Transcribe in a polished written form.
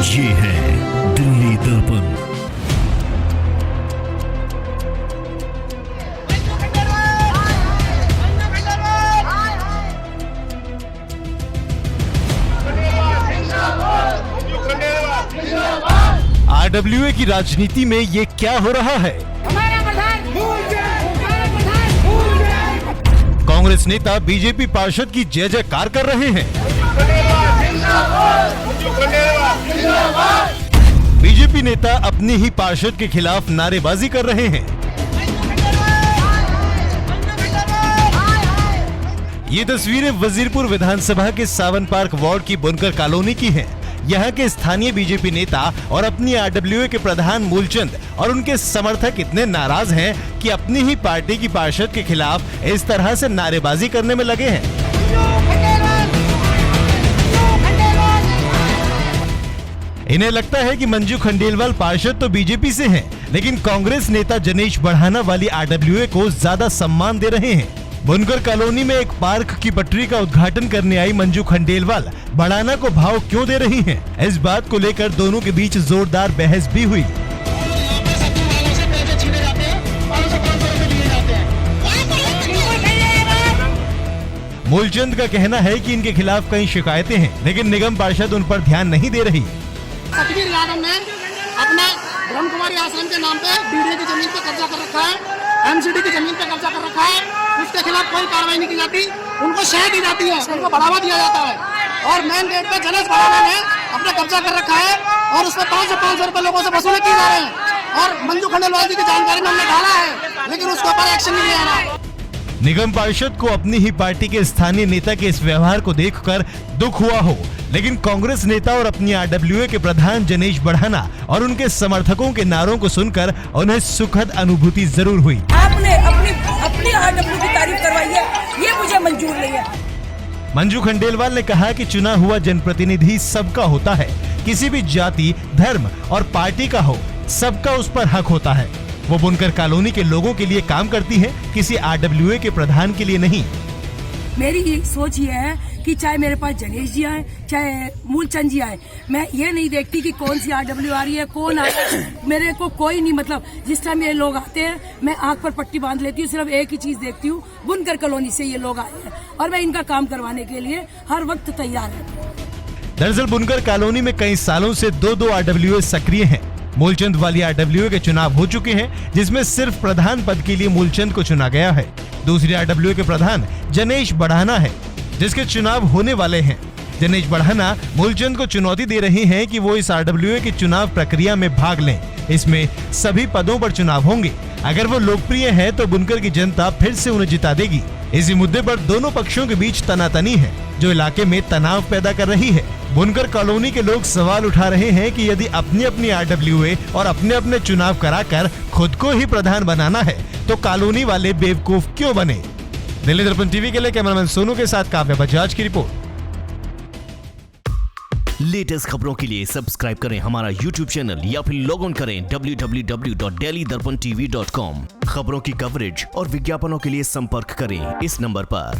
ये है दिल्ली दर्पण। आरडब्ल्यूए की राजनीति में ये क्या हो रहा है? कांग्रेस नेता बीजेपी पार्षद की जय जयकार कर रहे हैं। बीजेपी नेता अपने ही पार्षद के खिलाफ नारेबाजी कर रहे हैं। ये तस्वीरें वजीरपुर विधानसभा के सावन पार्क वार्ड की बुनकर कॉलोनी की हैं। यहाँ के स्थानीय बीजेपी नेता और अपनी आरडब्ल्यूए के प्रधान मूलचंद और उनके समर्थक इतने नाराज हैं कि अपनी ही पार्टी की पार्षद के खिलाफ इस तरह से नारेबाजी करने में लगे हैं। इन्हें लगता है कि मंजू खंडेलवाल पार्षद तो बीजेपी से हैं, लेकिन कांग्रेस नेता जनेश बढ़ाना वाली आरडब्ल्यूए को ज्यादा सम्मान दे रहे हैं। बुनकर कॉलोनी में एक पार्क की पटरी का उद्घाटन करने आई मंजू खंडेलवाल बढ़ाना को भाव क्यों दे रही हैं? इस बात को लेकर दोनों के बीच जोरदार बहस भी हुई। मूलचंद का कहना है कि इनके खिलाफ कई शिकायतें हैं, लेकिन निगम पार्षद उन पर ध्यान नहीं दे रही। सतवीर यादव ने अपने ब्रह्म कुमारी आश्रम के नाम पे बीडीए की जमीन पे कब्जा कर रखा है, एमसीडी की जमीन पे कब्जा कर रखा है। उसके खिलाफ कोई कार्रवाई नहीं की जाती, उनको शह दी जाती है, उनको बढ़ावा दिया जाता है। और मेन गेट पे जनेश बढ़ाना ने अपना कब्जा कर रखा है और उसमें 500 रुपए लोगों से वसूले किए जा रहे हैं। और मंजू खंडेलवाल जी की जानकारी में हमने डाला है, लेकिन उसके ऊपर एक्शन नहीं लिया है। निगम पार्षद को अपनी ही पार्टी के स्थानीय नेता के इस व्यवहार को देखकर दुख हुआ हो, लेकिन कांग्रेस नेता और अपनी आरडब्ल्यूए के प्रधान जनेश बढ़ाना और उनके समर्थकों के नारों को सुनकर उन्हें सुखद अनुभूति जरूर हुई। आपने अपनी आरडब्ल्यू की तारीफ करवाई है, ये मुझे मंजूर नहीं है। मंजू खंडेलवाल ने कहा कि चुना हुआ जनप्रतिनिधि सबका होता है, किसी भी जाति, धर्म और पार्टी का हो, सबका उस पर हक होता है। वो बुनकर कॉलोनी के लोगों के लिए काम करती है, किसी आरडब्ल्यूए के प्रधान के लिए नहीं। मेरी सोच ये है कि चाहे मेरे पास जनेश जी आए, चाहे मूलचंद जी आए, मैं ये नहीं देखती कि कौन सी आरडब्ल्यू आ रही है, कौन आ रहा है। मेरे को कोई नहीं, मतलब जिस टाइम ये लोग आते हैं मैं आंख पर पट्टी बांध लेती हूँ, सिर्फ एक ही चीज देखती हूँ, बुनकर कॉलोनी से ये लोग आए हैं और मैं इनका काम करवाने के लिए हर वक्त तैयार है। दरअसल बुनकर कॉलोनी में कई सालों से दो आरडब्ल्यूए सक्रिय हैं। मूलचंद वाली आरडब्ल्यूए के चुनाव हो चुके हैं, जिसमें सिर्फ प्रधान पद के लिए मूलचंद को चुना गया है। दूसरी आरडब्ल्यूए के प्रधान जनेश बढ़ाना है, जिसके चुनाव होने वाले हैं। जनेश बढ़ाना मूलचंद को चुनौती दे रहे हैं कि वो इस आरडब्ल्यूए की चुनाव प्रक्रिया में भाग लें। इसमें सभी पदों पर चुनाव होंगे। अगर वो लोकप्रिय है तो बुनकर की जनता फिर से उन्हें जिता देगी। इसी मुद्दे पर दोनों पक्षों के बीच तनातनी है, जो इलाके में तनाव पैदा कर रही है। बुनकर कॉलोनी के लोग सवाल उठा रहे हैं कि यदि अपनी अपनी आरडब्ल्यूए और अपने अपने चुनाव कराकर खुद को ही प्रधान बनाना है, तो कॉलोनी वाले बेवकूफ क्यों बने? दिल्ली दर्पण टीवी के लिए कैमरामैन सोनू के साथ काव्या बजाज की रिपोर्ट। लेटेस्ट खबरों के लिए सब्सक्राइब करें हमारा YouTube चैनल या फिर लॉग ऑन करें www.delhidarpantv.com। खबरों की कवरेज और विज्ञापनों के लिए संपर्क करें इस नंबर पर।